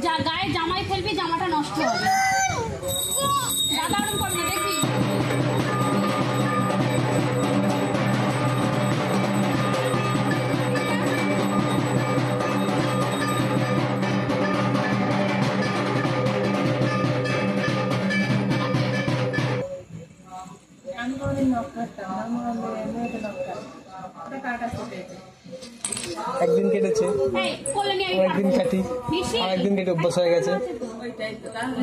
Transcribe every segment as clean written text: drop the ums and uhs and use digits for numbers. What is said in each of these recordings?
যা গায়ে জামাই ফেলবি, জামাটা নষ্ট হবে। দাদা ওরকম করবে দেখি। আমি কোনোদিন নক করতাম না, মেয়েকে নক করতাম। ওটা কার কাছে পেয়েছে? একদিন কেটেছে, একদিন কাটি, আর একদিন কেটে অভ্যাস হয়ে গেছে। ওইটাই তো, তাহলে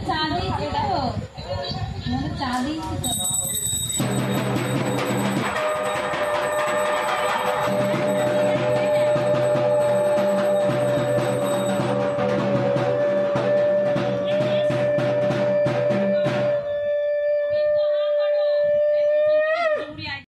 চাঁদি, এটা তো চাঁদি।